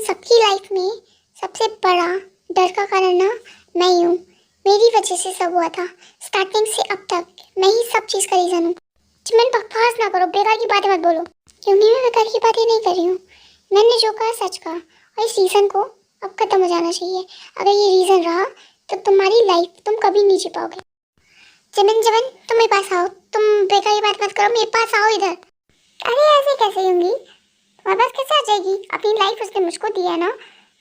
सबकी लाइफ में सबसे बड़ा डर का कारण ना मैं ही हूँ। मेरी वजह से सब हुआ था। स्टार्टिंग से अब तक मैं ही सब चीज़ का रीज़न हूँ। चिमन बकवास ना करो, बेकार की बातें मत बोलो, क्योंकि मैं बेकार की बातें नहीं कर रही हूँ। मैंने जो कहा सच कहा, और इस रीज़न को अब खत्म हो जाना चाहिए। अगर ये रीज़न रहा तो तुम्हारी लाइफ तुम कभी नहीं जी पाओगे। चिमन चिमन तुम मेरे पास आओ, तुम बेकार की बात मत करो, मेरे पास आओ इधर। अरे ऐसे कैसे होंगी, तुम्हारे पास कैसे आ जाएगी? अपनी लाइफ उसने मुझको दी है ना,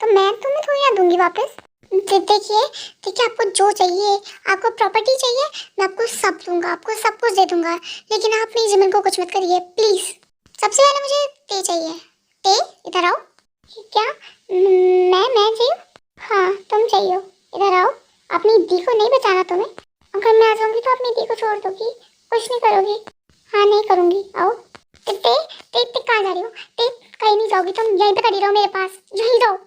तो मैं तुम्हें थोड़ी ना दूंगी वापस। देखिए देखिए, आपको जो चाहिए, आपको प्रॉपर्टी चाहिए, मैं आपको सब दूंगा, आपको सब कुछ दे दूंगा, लेकिन आप मेरी जमीन को कुछ मत करिए प्लीज। सबसे पहले मुझे ते चाहिए। ते, इधर आओ। क्या? मैं चाहिए? हाँ तुम चाहिए, इधर आओ। अपनी दी को नहीं बचाना तुम्हें? अगर मैं आ जाऊंगी तो अपनी दी को छोड़ दोगी, कुछ नहीं करोगी? हाँ नहीं करूंगी, आओ। ते ते ते ते कहाँ जा रही हो? ते कहीं नहीं जाओगी, तुम यहीं पे खड़ी रहो मेरे पास, यहीं रहो।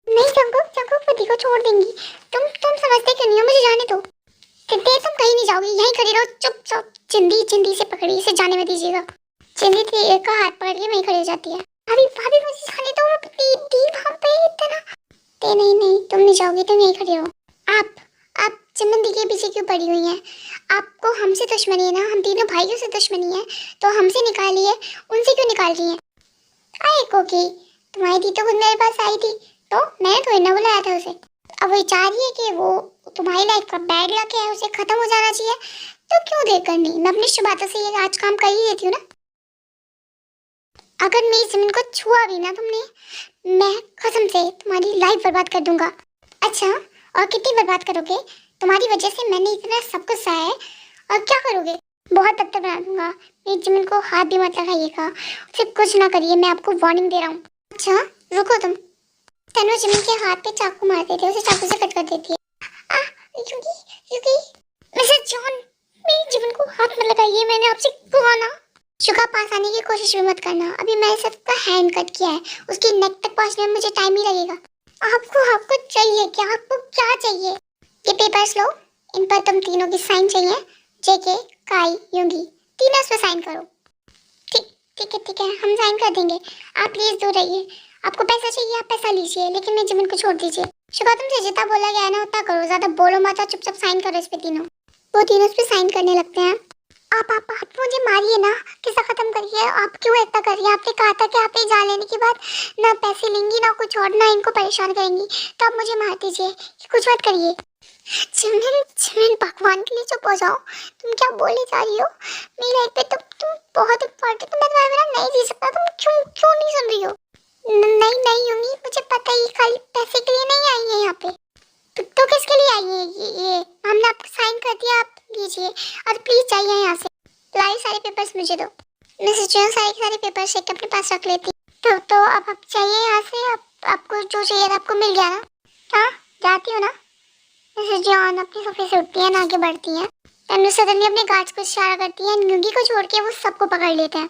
नहीं जंकुक, जंकुक पति को छोड़ देंगी। तुम समझते क्यों नहीं हो? मुझे जाने दो। ते तुम कहीं नहीं जाओगी, यहीं खड़ी रहो चुपचाप। चिंदी चिंदी से पकड़ी, इसे जाने मत दीजिएगा। चिंदी एक का हाथ पकड़ के वहीं खड़ी हो जाती है। भाभी भाभी मुझे जाने दो, दी वहाँ पे इतना। ते नहीं नहीं, तुम नहीं जाओगी, तुम यहीं खड़ी रहो। आप चिमन दी के पीछे क्यों पड़ी हुई हैं? आपको हमसे दुश्मनी है ना, हम तीनों भाइयों से दुश्मनी है, तो हमसे निकालिए, उनसे क्यों निकाल रही हैं? आए कोकी, तुम्हारी दी तो खुद मेरे पास आई थी, तो मैंने थोड़ी ना बुलाया था उसे। अब वो चाह रही है कि वो तुम्हारी लाइफ का बैड लक है, उसे खत्म हो जाना चाहिए, तो क्यों देर करनी? मैं अपनी शुभ बातों से ये आज काम कर ही देती हूँ ना। अगर मेरी जमीन को छुआ भी ना तुमने, मैं कसम से तुम्हारी लाइफ बर्बाद कर दूंगा। अच्छा, और कितनी बर्बाद करोगे? तुम्हारी वजह से मैंने इतना सब कुछ सहा है, और क्या करोगे? बहुत तब तक बना दूंगा। मेरी जमीन को हाथ भी मत लगाइएगा, उसे कुछ ना करिए, मैं आपको वार्निंग दे रहा हूँ। अच्छा रुको तुम। तनु जमीन के हाथ पे चाकू मार देती है, उसे चाकू से कट कर देती है। आ, युगी, युगी, मिस्टर जॉन, मेरी जमीन को हाथ मत लगाइए, मैंने आपसे कहा ना। शुगा पास आने की कोशिश भी मत करना, अभी मैंने सबका हैंड कट किया है, उसकी नेक तक पहुंचने में मुझे टाइम ही लगेगा। आपको चाहिए क्या? आपको क्या चाहिए? ये पेपर्स लो, इन पर तुम तीनों की साइन चाहिए। जेके, काई, युगी, तीनों इस पे साइन करो। ठीक ठीक है, हम साइन कर देंगे। आप प्लीज दूर रहिए। आपको पैसा चाहिए, आप पैसा लीजिए, लेकिन मेरी जमीन को छोड़ दीजिए। शुगा तुमसे जितना बोला गया है ना उतना करो, ज्यादा बोलो मत, चुपचाप साइन करो इस पे तीनों। वो तीनों इस पे साइन करने लगते हैं। आप मुझे मारिए ना, किस्सा खत्म करिए। आप क्यों इतना करिए? आपने कहा था कि आप ये जान लेने के बाद ना पैसे लेंगी ना कुछ और, ना इनको परेशान करेंगी, तो आप मुझे मार दीजिए, कुछ मत करिए। चिमन भगवान के लिए चुप हो जाओ। तुम क्या बोले जा रही हो? मेरी लाइफ पे तुम बहुत इम्पोर्टेंट, मैं तुम्हारे बिना नहीं जी सकता। तुम क्यों नहीं सुन रही हो? नहीं यूंगी, मुझे पता ही, खाली पैसे के लिए नहीं आई है यहाँ पे। तो किसके लिए आई है? ये हमने आपको साइन कर दिया, आप लीजिए, और प्लीज जाइए यहाँ से। लाइए सारे पेपर्स मुझे दो। मैं सोच रही हूँ सारे पेपर्स एक अपने पास रख लेती। तो अब आप चाहिए यहाँ से, आपको जो चाहिए आपको मिल गया ना? हाँ जाती हो ना? मिसेस जॉन अपने सोफे से उठती है, आगे बढ़ती है। तनु सडनली अपने गार्ड्स को इशारा करती है, न्यूगी को छोड़ के वो सबको पकड़ लेते हैं।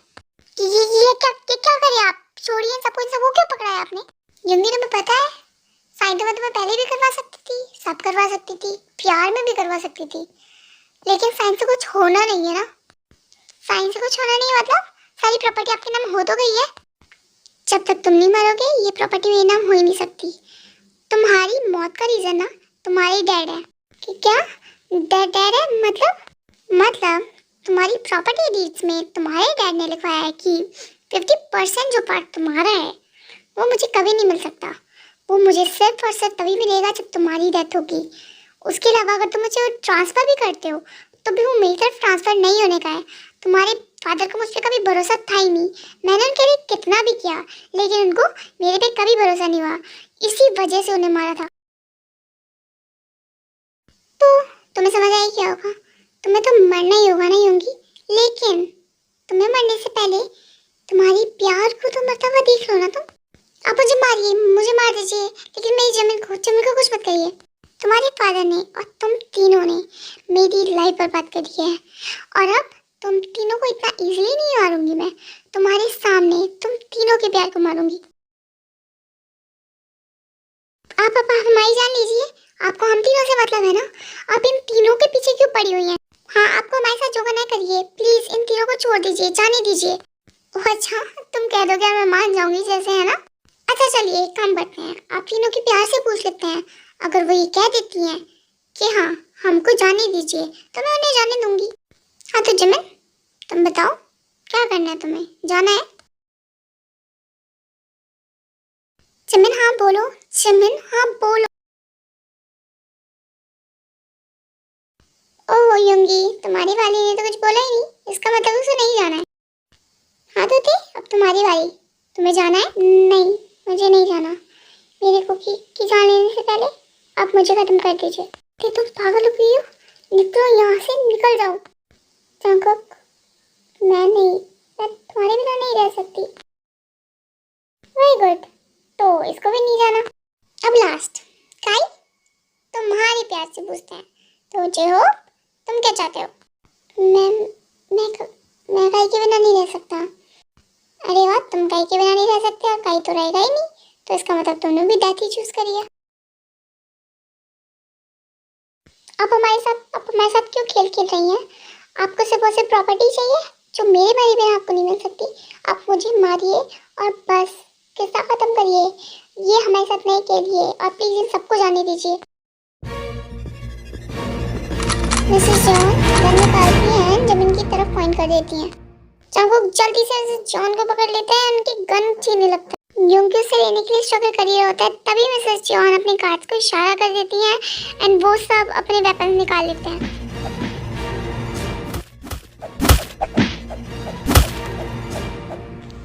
ये क्या करे आप? छोड़िए सबको, इन सबको क्यों पकड़ा है आपने? यूंगी तुम्हें पता है, साइन तो मैं तुम्हें पहले भी करवा सकती थी, सब करवा सकती थी, प्यार में भी करवा सकती थी, लेकिन साइन से कुछ होना नहीं है ना। साइन से कुछ होना नहीं मतलब सारी प्रॉपर्टी आपके नाम हो तो गई है। जब तक तुम नहीं मरोगे ये प्रॉपर्टी मेरे नाम हो ही नहीं सकती। तुम्हारी मौत का रीजन ना तुम्हारे डैड है। क्या डैड है? मतलब तुम्हारी प्रॉपर्टी डीड्स में तुम्हारे डैड ने लिखवाया है कि 50% जो पार्ट तुम्हारा है वो मुझे कभी नहीं मिल सकता। वो मुझे सिर्फ और सिर्फ तभी मिलेगा जब तुम्हारी डेथ होगी। उसके अलावा अगर तुम मुझे ट्रांसफ़र भी करते हो तो भी वो मेरी तरफ ट्रांसफ़र नहीं होने का है। तुम्हारे फादर को मुझ पर कभी भरोसा था ही नहीं। मैंने उनके लिए कितना भी किया, लेकिन उनको मेरे पे कभी भरोसा नहीं हुआ, इसी वजह से उन्हें मारा था। तो तुम्हें समझ आई क्या होगा? तुम्हें तो मरना ही होगा ना यूंगी, लेकिन तुम्हें मरने से पहले तुम्हारी प्यार को तो मरता हुआ देख लो ना तुम। आप मुझे मारिए, मुझे मार दीजिए, लेकिन मेरी जमीन को कुछ मत करिए। तुम्हारे फादर ने और तुम तीनों ने मेरी लाइफ बर्बाद कर दी है, और अब तुम तीनों को इतना इजीली नहीं मारूंगी मैं। तुम्हारे सामने तुम तीनों के प्यार को मारूंगी। आप हमारी जान लीजिए, आपको हम तीनों से मतलब है ना? आप इन तीनों के पीछे क्यों पड़ी हुई हैं? हाँ आपको हमारे साथ जो करना है करिए, प्लीज इन तीनों को छोड़ दीजिए, जाने दीजिए। ओह अच्छा, तुम कह दोगे मैं मान जाऊंगी जैसे, है ना? अच्छा चलिए एक काम करते हैं, आप तीनों की प्यार से पूछ लेते हैं। अगर वो ये कह देती हैं कि हाँ हमको जाने दीजिए तो मैं उन्हें जाने दूंगी। हाँ तो जिमिन तुम बताओ क्या करना है, तुम्हें जाना है? जिमिन हाँ बोलो, जिमिन हाँ बोलो। ओह योंगी, तुम्हारी वाली ने तो कुछ बोला ही नहीं, इसका मतलब उसे नहीं जाना है। हाँ तो थी, अब तुम्हारी बारी। तुम्हें जाना है? नहीं, मुझे नहीं जाना। मेरे कुकी की जान लेने से पहले आप मुझे खत्म कर दीजिए। ते तुम पागल हो गई हो, निकलो यहाँ से, निकल जाओ। जंगकुक, मैं नहीं, मैं तुम्हारे बिना नहीं रह सकती। वेरी गुड, तो इसको भी नहीं जाना। अब लास्ट काई, तुम्हारे प्यार से पूछते हैं, तो जे हो तुम क्या चाहते हो? मैं मैं मैं काई के बिना नहीं रह सकता। अरे वाह, तुम काई के बिना नहीं रह सकते और काई तो रहेगा ही नहीं, तो इसका मतलब तुमने भी डेथ ही चूज करी है। आप हमारे साथ क्यों खेल खेल रही हैं? आपको सिर्फ और सिर्फ प्रॉपर्टी चाहिए जो मेरे भाई बहन आपको नहीं मिल सकती। आप मुझे मारिए और बस किस्सा खत्म करिए। ये हमारे साथ नहीं खेलिए और प्लीज इन सबको जाने दीजिए। मिसेस जॉन गन निकालती हैं, जमीन की तरफ पॉइंट कर देती हैं। चांगकुक जल्दी से जॉन को पकड़ लेते हैं, उनकी गन छीनने लगता है। योंगी से लेने के लिए स्ट्रगल कर रहा होता है, तभी मिसेस जॉन अपने गार्ड्स को इशारा कर देती हैं एंड वो सब अपने वेपन निकाल लेते हैं।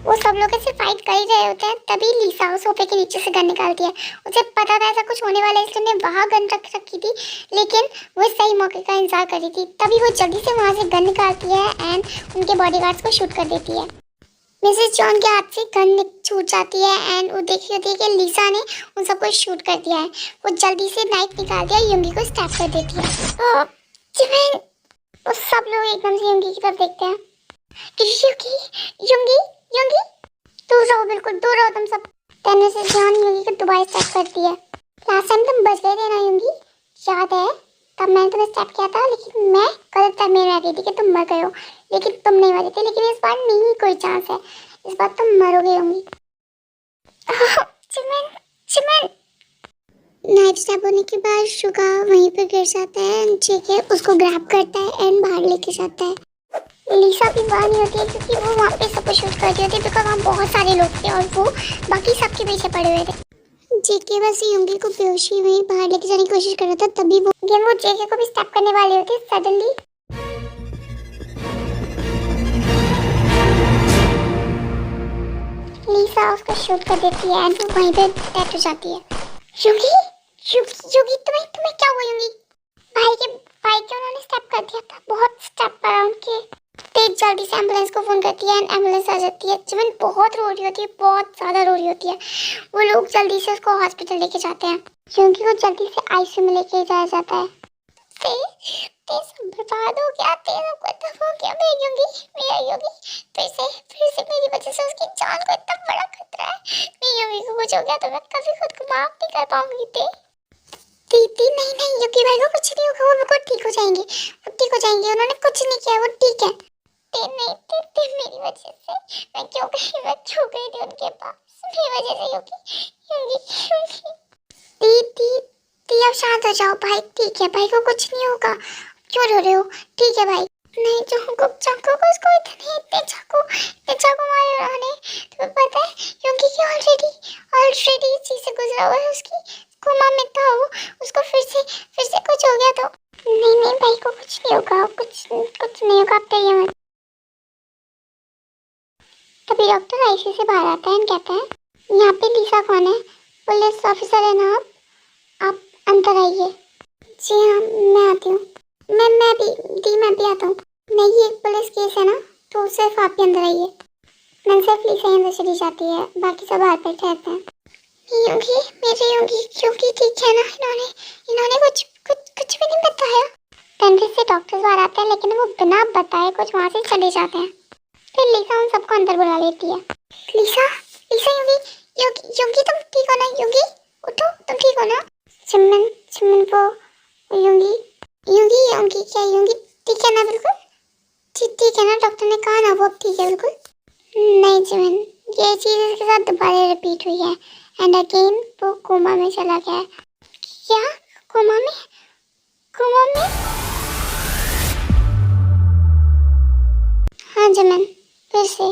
वो सब लोग ऐसे फाइट कर ही रहे होते हैं, तभी लीसा उस सोफे के नीचे से गन निकालती है। उसे पता था ऐसा कुछ होने वाला है, इसलिए उसने वहाँ गन रख रखी थी, लेकिन वो सही मौके का इंतजार कर रही थी। तभी वो जल्दी से वहाँ से गन निकालती है एंड उनके बॉडीगार्ड्स को शूट कर देती है। मिसेस जॉन के हाथ से गन छूट जाती है एंड वो देखी होती है कि लीसा ने उन सबको शूट कर दिया है। वो जल्दी से नाइफ निकाल दिया, योंगी को स्टैब कर देती है। जिमिन, वो सब लोग एकदम से योंगी की तरफ देखते हैं। योंगी, योंगी दूर रहो, बिल्कुल दूर रहो तुम सब। कहने से जॉन योंगी को दोबारा स्टैप करती है। लास्ट टाइम तुम बच गए थे ना योंगी, याद है? तब मैंने तुम्हें स्टैप किया था, लेकिन मैं गलत टाइम में आ गई थी कि तुम मर गए हो, लेकिन तुम नहीं मरे थे। लेकिन इस बार नहीं कोई चांस है, इस बार तुम मरोगे योंगी। चिमन, चिमन। नाइफ स्टैब होने के बाद शुगा वहीं पर गिर जाता है, ठीक है, उसको ग्रैब करता है एंड बाहर लेके जाता है। लीसा भी बाहर नहीं होती है क्योंकि वो वहाँ पे सबको शूट कर रही होती है, बिकॉज वहाँ बहुत सारे लोग थे और वो बाकी सबके पीछे पड़े हुए थे। जेके बस योंगी को बेहोशी वहीं बाहर लेके जाने की कोशिश कर रहा था, तभी वो जेके को भी स्टैप करने वाले होते। सडनली लीसा उसको शूट कर देती है एंड वो वहीं पे डेथ हो जाती है। योंगी, योंगी तुम्हें तुम्हें क्या हुआ योंगी? भाई के उन्होंने स्टैप कर दिया था, बहुत स्टैप करा उनके। तेज जल्दी से एम्बुलेंस को फोन करती है एंड एम्बुलेंस आ जाती है। जिमिन बहुत रो रही होती है, बहुत ज्यादा रो रही होती है। वो लोग जल्दी से उसको हॉस्पिटल लेके जाते हैं, क्योंकि वो जल्दी से आईसीयू में लेके जाया जाता है। बर्बाद हो गया, तेरा खत्म हो गया मेरी योंगी। फिर से मेरी वजह से उसकी जान को इतना बड़ा खतरा है। मेरी योंगी को कुछ हो गया तो मैं कभी खुद को माफ नहीं कर पाऊंगी। दीदी नहीं नहीं, योगी भाई को कुछ नहीं होगा, वो बिल्कुल ठीक हो जाएंगे, वो ठीक हो जाएंगे, उन्होंने कुछ नहीं किया, वो ठीक है। ते मेरी वजह से मैं क्यों गई थी उनके पास, मेरी वजह से योगी। दीदी दी अब शांत हो जाओ भाई, ठीक है, भाई को कुछ नहीं होगा, क्यों रो रहे हो? ठीक है भाई। नहीं चाकू को उसको इतने चाकू मारे उन्होंने, तुम्हें पता है योगी की ऑलरेडी इस चीज से गुजरा हुआ है, उसकी कोमा में था वो, उसको फिर से कुछ हो गया तो। नहीं भाई को कुछ नहीं होगा, कुछ नहीं होगा, आप डरिए मत। तभी डॉक्टर आईसीयू से बाहर आता है और कहता है यहाँ पे लीसा कौन है? पुलिस ऑफिसर है ना आप अंदर आइए। जी हाँ मैं आती हूँ। मैं भी आता हूँ। नहीं ये पुलिस केस है ना, तो सिर्फ आप ही अंदर आइए। मैं सिर्फ लीसा अंदर चली जाती है, बाकी सब बाहर बैठे रहते हैं। योगी, मेरी योगी ठीक है ना? इन्होंने कुछ भी नहीं बताया। टेंडर से डॉक्टर्स बाहर आते हैं, लेकिन वो बिना बताए कुछ वहाँ से चले जाते हैं। फिर लीसा उन सबको अंदर बुला लेती है। लीसा योगी तुम ठीक हो ना? योगी उठो, तुम ठीक हो ना? चिमन वो योगी क्या योगी ठीक है ना? बिल्कुल ठीक है ना? डॉक्टर ने कहा ना वो अब ठीक है बिल्कुल। नहीं चिमन ये चीज़ इसके साथ दोबारा रिपीट हुई है एंड अगेन वो कोमा में चला गया है। क्या? कोमा में? कोमा में? हाँ जमन, फिर से।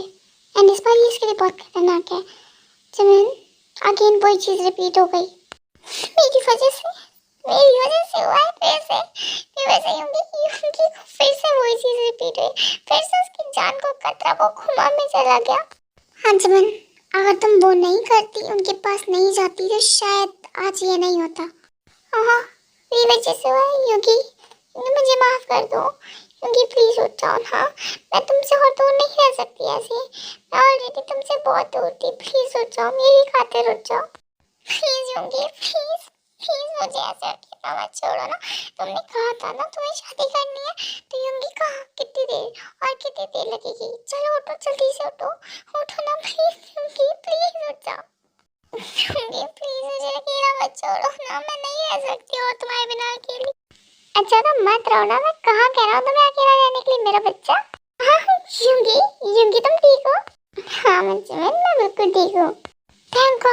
एंड इस बार ये इसके लिए बहुत खतरनाक है। जमन, अगेन वही चीज़ रिपीट हो गई। मेरी वजह से हुआ है फिर से यूंगी को फिर से वही चीज़ रिपीट हुई। फिर से उसकी जान को खतरा, वो कोमा में चला गया। हाँ जमन, अगर तुम वो नहीं करती, उनके पास नहीं जाती, तो शायद आज ये नहीं होता। हाँ, मेरी वजह से हुआ है यूंगी, मुझे माफ़ कर दो यूंगी, प्लीज़ उठ जाओ ना। मैं तुमसे और दूर नहीं रह सकती ऐसे, मैं ऑलरेडी तुमसे बहुत दूर थी। प्लीज़ उठ जाओ, मेरी खातिर उठ जाओ प्लीज़ यूंगी, प्लीज़ प्लीज़ मुझे ऐसे अकेला मत छोड़ो ना। तुमने कहा था ना तुम्हें शादी करनी है, तो यूंगी कहाँ, कितनी देर और कितनी देर लगेगी? चलो उठो, जल्दी से उठो, उठो ना प्लीज़ यूंगी, प्लीज़ उठ जाओ यूंगी, प्लीज़ मुझे अकेला मत छोड़ो ना, मैं नहीं रह सकती और तुम्हारे बिना अकेली। अच्छा तो मत रहो ना, मैं कहाँ कह रहा हूँ तुम्हें अकेला रहने के लिए मेरा बच्चा। हाँ यूंगी, यूंगी तुम ठीक हो? हाँ मैं बिल्कुल ठीक हूँ। थैंक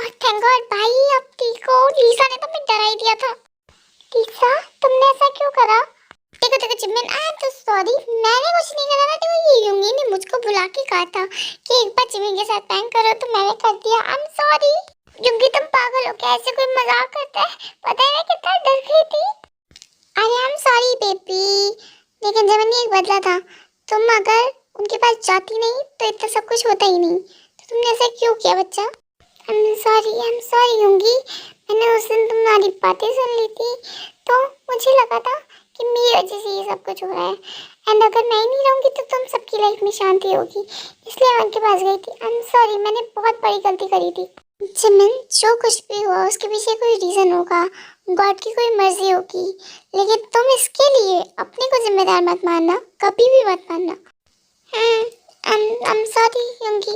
गॉड भाई, अब ठीक हो। लीसा ने तो मैं डरा ही दिया था। लीसा, तुमने ऐसा क्यों करा? देखो चिमन, आई एम तो सॉरी, मैंने कुछ नहीं करा था। देखो ये यूंगी ने मुझको बुला के कहा था कि एक बार चिमन के साथ प्रैंक करो, तो मैंने कर दिया। आई एम सॉरी। यूंगी तुम पागल हो क्या? ऐसे कोई मजाक करता है? पता है मैं कितना डर गई थी। आई एम सॉरी बेबी, लेकिन जब मैंने एक बदला था, तुम अगर उनके पास जाती नहीं तो इतना सब कुछ होता ही नहीं। तो तुमने ऐसा क्यों किया बच्चा? आई एम सॉरी यूंगी, मैंने उस दिन तुम्हारी बातें सुन ली थी, तो मुझे लगा था कि मेरी वजह से ये सब कुछ हो रहा है। एंड अगर मैं ही नहीं रहूँगी तो तुम सबकी लाइफ में शांति होगी, इसलिए मैं उनके पास गई थी। आई एम सॉरी, मैंने बहुत बड़ी गलती करी थी। जिमिन, जो कुछ भी हुआ उसके पीछे कोई रीज़न होगा, गॉड की कोई मर्जी होगी, लेकिन तुम इसके लिए अपने को जिम्मेदार मत मानना, कभी भी मत मानना। आई एम सॉरी यूंगी,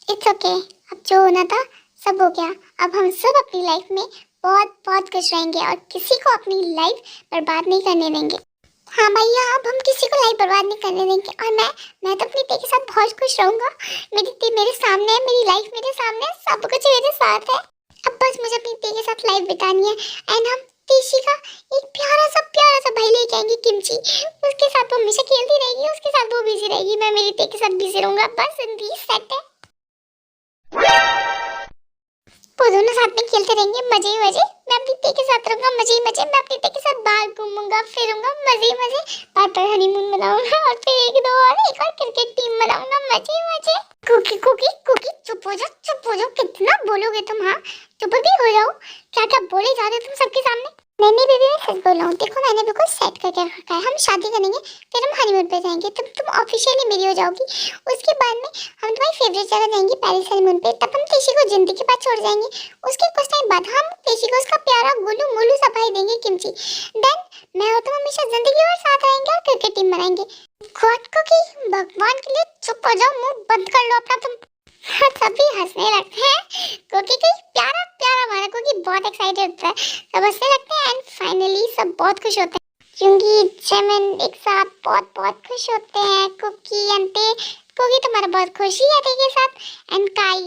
इट्स ओके। अब जो होना था सब हो गया। अब हम सब अपनी लाइफ में बहुत बहुत खुश रहेंगे और किसी को अपनी लाइफ बर्बाद नहीं करने देंगे। हाँ भैया, अब हम किसी को लाइफ बर्बाद नहीं करने देंगे। और मैं तो अपनी टे के साथ बहुत खुश रहूंगा। मेरी टे मेरे सामने है, मेरी लाइफ मेरे सामने है, सब कुछ मेरे साथ है। अब बस मुझे अपनी टे के साथ लाइफ बितानी है। एंड हम टेशी का एक प्यारा सा भाई लेके आएंगे, किमची। उसके साथ वो हमेशा खेलती रहेगी, उसके साथ वो बिजी रहेगी, मैं मेरी टे के साथ बिजी रहूंगा। बस जिंदगी सेट है। वो दोनों साथ में खेलते रहेंगे, मजे ही मजे। मैं अपनी टे के साथ रहूंगा, मजे ही मजे। मैं अपनी टे के साथ बाहर घूमूंगा फिरूंगा, मजे ही मजे। बाहर हनीमून मनाऊंगा और फिर एक और क्रिकेट टीम बनाऊंगा, मजे ही मजे। कुकी कुकी कुकी, चुप हो जाओ। कितना बोलोगे तुम? हाँ, चुप भी हो जाओ। क्या क्या बोले जा रहे हो तुम सबके सामने? नहीं बेबी, मैं सच बोल रहा हूँ। देखो मैंने बिल्कुल सेट करके रखा है। हम शादी करेंगे, फिर हम हनीमून पे जाएंगे, तब तुम ऑफिशियली मेरी हो जाओगी। उसके बाद में हम तुम्हारी फेवरेट जगह जाएंगे, पेरिस हनीमून पे। तब हम टेशी को जिंदगी के बाद छोड़ जाएंगे। उसके कुछ टाइम बाद हम टेशी को उसका प्यारा गोलू मोलू सा भाई देंगे, किमची। देन मैं और तुम हमेशा जिंदगी भर साथ रहेंगे और क्रिकेट टीम बनाएंगे। गॉड को कि भगवान के लिए चुप हो जाओ, मुंह बंद कर लो अपना तुम। सभी हंसने लगते हैं क्योंकि प्यारा हमारा कुकी बहुत एक्साइटेड होता है। सब हंसने लगते हैं एंड फाइनली सब बहुत खुश होते हैं क्योंकि जेमिन एक साथ बहुत खुश होते हैं। कुकी अंते कुकी तुम्हारा बहुत खुशी है के साथ, एंड काई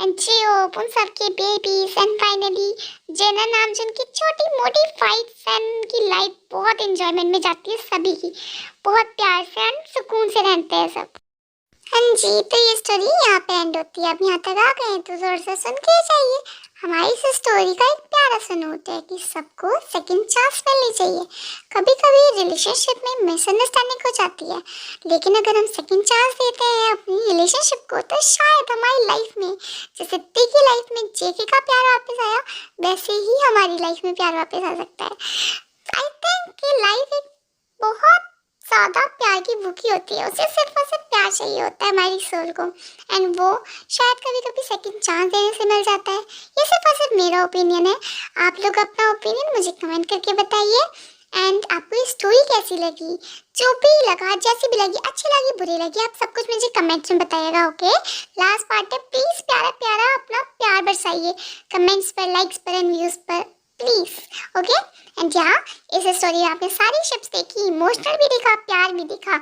एंड जियो उन सबके बेबीज, एंड फाइनली जेना नाम जिनकी छोटी मोटी फाइट्स एंड उनकी लाइफ बहुत एंजॉयमेंट में जाती है सभी की। बहुत प्यार से एंड सुकून से रहते हैं सब। हाँ जी, तो ये स्टोरी यहाँ पे एंड होती है। अब यहाँ तक आ गए तो जोर से सुन के चाहिए। हमारी इस स्टोरी का एक प्यारा सा नोट है कि सबको सेकंड चांस मिलनी चाहिए। कभी कभी रिलेशनशिप में मिसअंडरस्टैंडिंग हो जाती है, लेकिन अगर हम सेकंड चांस देते हैं अपनी रिलेशनशिप को, तो शायद हमारी लाइफ में जैसे टी की लाइफ में जेके का प्यार वापस आया, वैसे ही हमारी लाइफ में प्यार वापस आ सकता है। आई थिंक कि लाइफ एक बहुत ज़्यादा प्यार की भूखी होती है, उसे सिर्फ और सिर्फ प्यार चाहिए होता है हमारी सोल को, एंड वो शायद कभी कभी सेकंड चांस देने से मिल जाता है। ये सिर्फ और सिर्फ मेरा ओपिनियन है। आप लोग अपना ओपिनियन मुझे कमेंट करके बताइए। एंड आपको ये स्टोरी कैसी लगी, जो भी लगा, जैसी भी लगी, अच्छी लगी बुरी लगी, आप सब कुछ मुझे कमेंट्स में बताइएगा। ओके, लास्ट पार्ट है, प्लीज़ प्यारा अपना प्यार बरसाइए कमेंट्स पर, लाइक्स पर एंड व्यूज़ पर। प्लीज। ओके, एंड यहाँ इस स्टोरी में आपने सारी शिप्स देखी, इमोशनल भी देखा, प्यार भी देखा।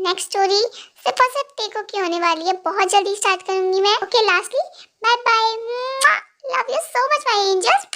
नेक्स्ट स्टोरी सिर्फ और सिर्फ देखो की होने वाली है, बहुत जल्दी स्टार्ट करूंगी मैं। Okay, lastly bye bye, love you so much my angels.